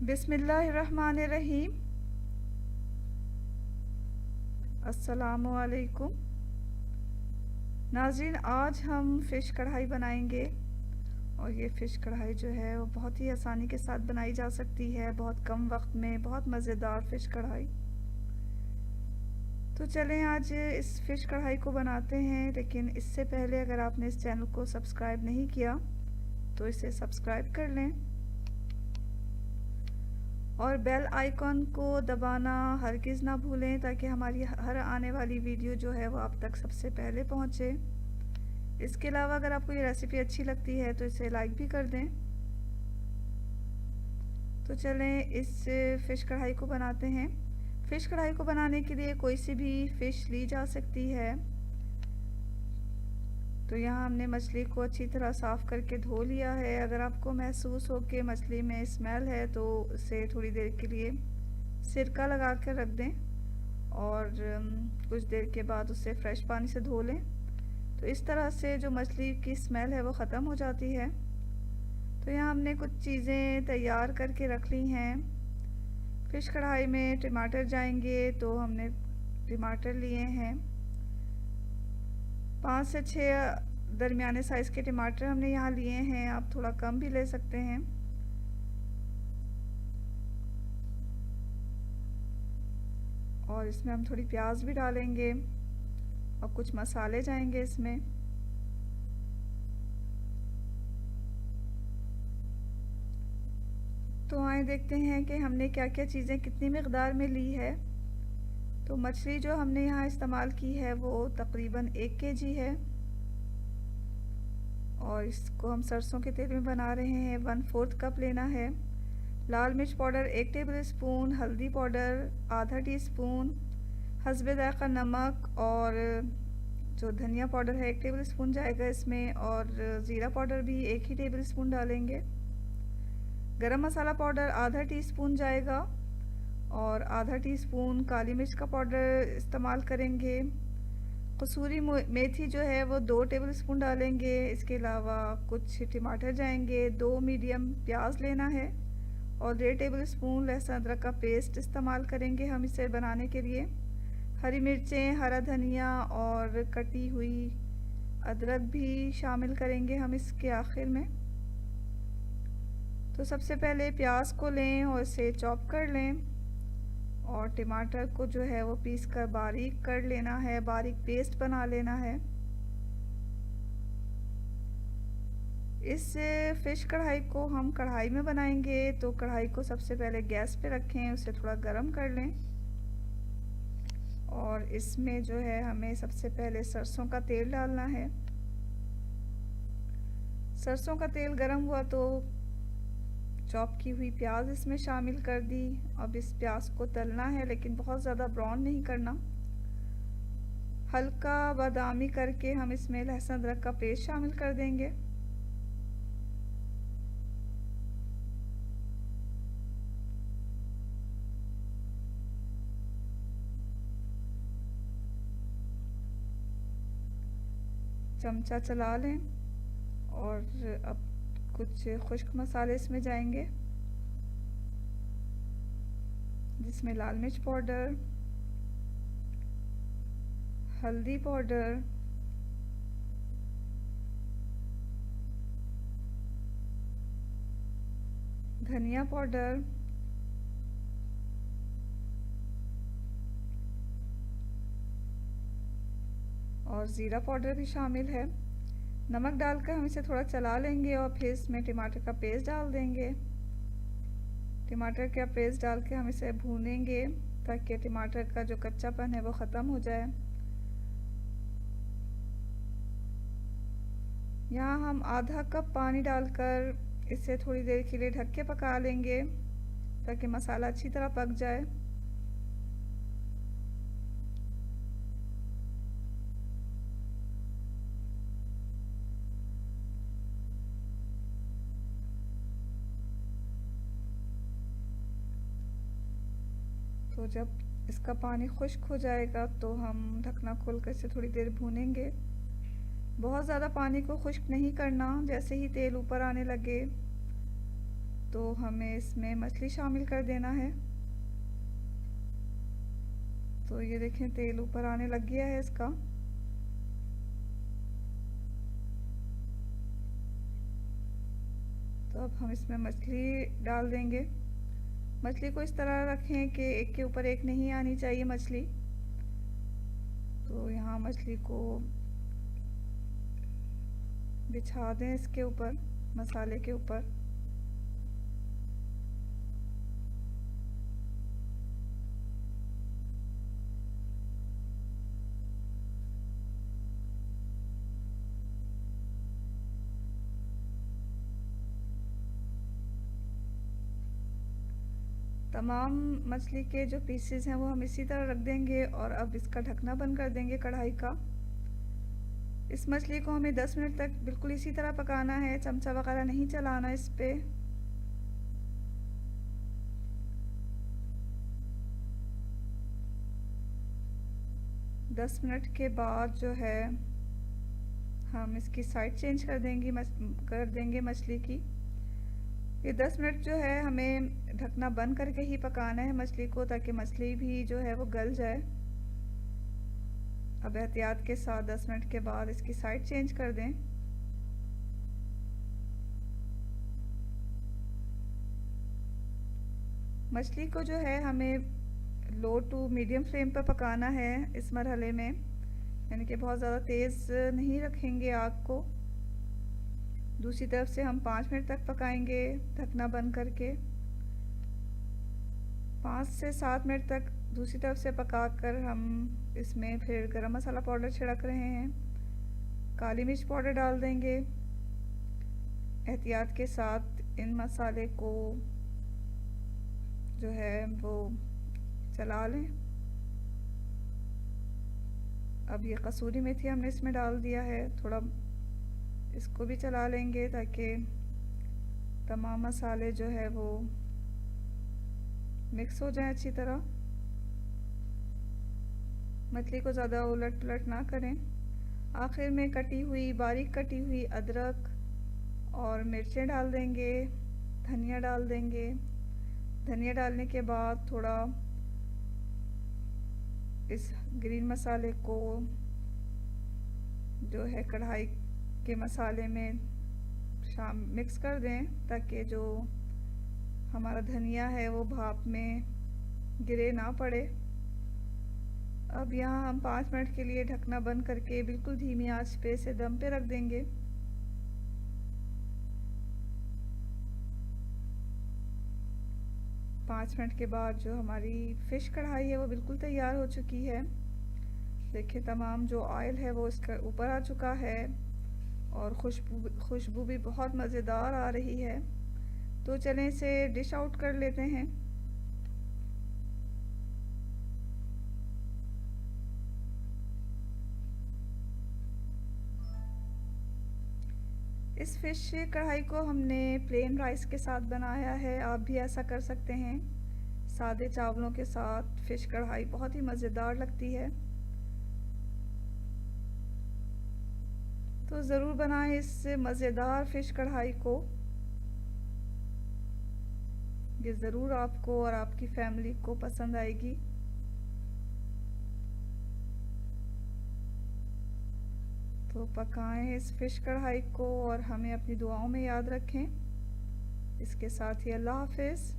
बिस्मिल्लाहिर्रहमानिर्रहीम। अस्सलामुअलैकुम नाज़रीन, आज हम फ़िश कढ़ाई बनाएंगे और ये फ़िश कढ़ाई जो है वो बहुत ही आसानी के साथ बनाई जा सकती है, बहुत कम वक्त में बहुत मज़ेदार फ़िश कढ़ाई। तो चलें आज इस फ़िश कढ़ाई को बनाते हैं, लेकिन इससे पहले अगर आपने इस चैनल को सब्सक्राइब नहीं किया तो इसे सब्सक्राइब कर लें और बेल आइकॉन को दबाना हरगिज़ ना भूलें ताकि हमारी हर आने वाली वीडियो जो है वो आप तक सबसे पहले पहुंचे। इसके अलावा अगर आपको ये रेसिपी अच्छी लगती है तो इसे लाइक भी कर दें। तो चलें इस फ़िश कढ़ाई को बनाते हैं। फ़िश कढ़ाई को बनाने के लिए कोई सी भी फ़िश ली जा सकती है। तो यहाँ हमने मछली को अच्छी तरह साफ़ करके धो लिया है। अगर आपको महसूस हो कि मछली में स्मेल है तो उसे थोड़ी देर के लिए सिरका लगा कर रख दें और कुछ देर के बाद उसे फ्रेश पानी से धो लें। तो इस तरह से जो मछली की स्मेल है वो ख़त्म हो जाती है। तो यहाँ हमने कुछ चीज़ें तैयार करके रख ली हैं। फ़िश कढ़ाई में टमाटर जाएंगे, तो हमने टमाटर लिए हैं 5 से 6 दरमियाने साइज़ के टमाटर हमने यहाँ लिए हैं। आप थोड़ा कम भी ले सकते हैं। और इसमें हम थोड़ी प्याज भी डालेंगे और कुछ मसाले जाएंगे इसमें। तो आए देखते हैं कि हमने क्या क्या चीज़ें कितनी मिक़दार में ली है। तो मछली जो हमने यहाँ इस्तेमाल की है वो तकरीबन 1 केजी है और इसको हम सरसों के तेल में बना रहे हैं। 1/4 कप लेना है। लाल मिर्च पाउडर 1 टेबल स्पून, हल्दी पाउडर आधा टीस्पून, हस्बे ज़ायक़ा नमक और जो धनिया पाउडर है 1 टेबल स्पून जाएगा इसमें और ज़ीरा पाउडर भी 1 ही टेबल स्पून डालेंगे। गरम मसाला पाउडर आधा टीस्पून जाएगा और आधा टीस्पून काली मिर्च का पाउडर इस्तेमाल करेंगे। कसूरी मेथी जो है वो 2 टेबल स्पून डालेंगे। इसके अलावा कुछ टमाटर जाएंगे। 2 मीडियम प्याज लेना है और 1.5 टेबल स्पून लहसुन अदरक का पेस्ट इस्तेमाल करेंगे हम इसे बनाने के लिए। हरी मिर्चें, हरा धनिया और कटी हुई अदरक भी शामिल करेंगे हम इसके आखिर में। तो सबसे पहले प्याज को लें और इसे चॉप कर लें और टमाटर को जो है वो पीस कर बारीक कर लेना है, बारीक पेस्ट बना लेना है। इस फ़िश कढ़ाई को हम कढ़ाई में बनाएंगे, तो कढ़ाई को सबसे पहले गैस पे रखें, उसे थोड़ा गर्म कर लें और इसमें जो है हमें सबसे पहले सरसों का तेल डालना है। सरसों का तेल गर्म हुआ तो चॉप की हुई प्याज इसमें शामिल कर दी। अब इस प्याज को तलना है, लेकिन बहुत ज़्यादा ब्राउन नहीं करना, हल्का बादामी करके हम इसमें लहसुन अदरक का पेस्ट शामिल कर देंगे। चमचा चला लें और अब कुछ खुश्क मसाले इसमें जाएंगे, जिसमें लाल मिर्च पाउडर, हल्दी पाउडर, धनिया पाउडर, और ज़ीरा पाउडर भी शामिल है। नमक डालकर हम इसे थोड़ा चला लेंगे और फिर इसमें टमाटर का पेस्ट डाल देंगे। टमाटर का पेस्ट डाल के हम इसे भूनेंगे ताकि टमाटर का जो कच्चापन है वो ख़त्म हो जाए। यहाँ हम आधा कप पानी डालकर इसे थोड़ी देर के लिए ढक के पका लेंगे ताकि मसाला अच्छी तरह पक जाए। तो जब इसका पानी खुश्क हो जाएगा तो हम ढकना खोल कर इसे थोड़ी देर भूनेंगे। बहुत ज़्यादा पानी को खुश्क नहीं करना, जैसे ही तेल ऊपर आने लगे तो हमें इसमें मछली शामिल कर देना है। तो ये देखें तेल ऊपर आने लग गया है इसका। तो अब हम इसमें मछली डाल देंगे। मछली को इस तरह रखें कि एक के ऊपर एक नहीं आनी चाहिए मछली। तो यहाँ मछली को बिछा दें इसके ऊपर, मसाले के ऊपर। तमाम मछली के जो पीसेस हैं वो हम इसी तरह रख देंगे और अब इसका ढकना बंद कर देंगे कढ़ाई का। इस मछली को हमें 10 मिनट तक बिल्कुल इसी तरह पकाना है, चमचा वगैरह नहीं चलाना इस पे। दस मिनट के बाद जो है हम इसकी साइड चेंज कर देंगे मछली की। ये 10 मिनट जो है हमें ढकना बंद करके ही पकाना है मछली को, ताकि मछली भी जो है वो गल जाए। अब एहतियात के साथ 10 मिनट के बाद इसकी साइड चेंज कर दें। मछली को जो है हमें लो टू मीडियम फ्लेम पर पकाना है इस मरहले में, यानी कि बहुत ज़्यादा तेज़ नहीं रखेंगे आग को। दूसरी तरफ से हम 5 मिनट तक पकाएंगे ढकना बंद करके। 5 से 7 मिनट तक दूसरी तरफ से पकाकर हम इसमें फिर गरम मसाला पाउडर छिड़क रहे हैं, काली मिर्च पाउडर डाल देंगे। एहतियात के साथ इन मसाले को जो है वो चला लें। अब ये कसूरी मेथी हमने इसमें डाल दिया है, थोड़ा इसको भी चला लेंगे ताकि तमाम मसाले जो है वो मिक्स हो जाएं अच्छी तरह। मछली को ज़्यादा उलट पुलट ना करें। आखिर में बारीक कटी हुई अदरक और मिर्चें डाल देंगे, धनिया डाल देंगे। धनिया डालने के बाद थोड़ा इस ग्रीन मसाले को जो है कढ़ाई के मसाले में मिक्स कर दें, ताकि जो हमारा धनिया है वो भाप में गिरे ना पड़े। अब यहाँ हम 5 मिनट के लिए ढकना बंद करके बिल्कुल धीमी आंच पे इसे दम पे रख देंगे। पाँच मिनट के बाद जो हमारी फ़िश कढ़ाई है वो बिल्कुल तैयार हो चुकी है। देखिए तमाम जो ऑयल है वो इसके ऊपर आ चुका है और खुशबू भी बहुत मज़ेदार आ रही है। तो चलें इसे डिश आउट कर लेते हैं। इस फ़िश कढ़ाई को हमने प्लेन राइस के साथ बनाया है, आप भी ऐसा कर सकते हैं। सादे चावलों के साथ फ़िश कढ़ाई बहुत ही मज़ेदार लगती है। तो ज़रूर बनाएं इस मज़ेदार फ़िश कढ़ाई को, ये ज़रूर आपको और आपकी फैमिली को पसंद आएगी। तो पकाएं इस फ़िश कढ़ाई को और हमें अपनी दुआओं में याद रखें। इसके साथ ही अल्लाह हाफ़िज़।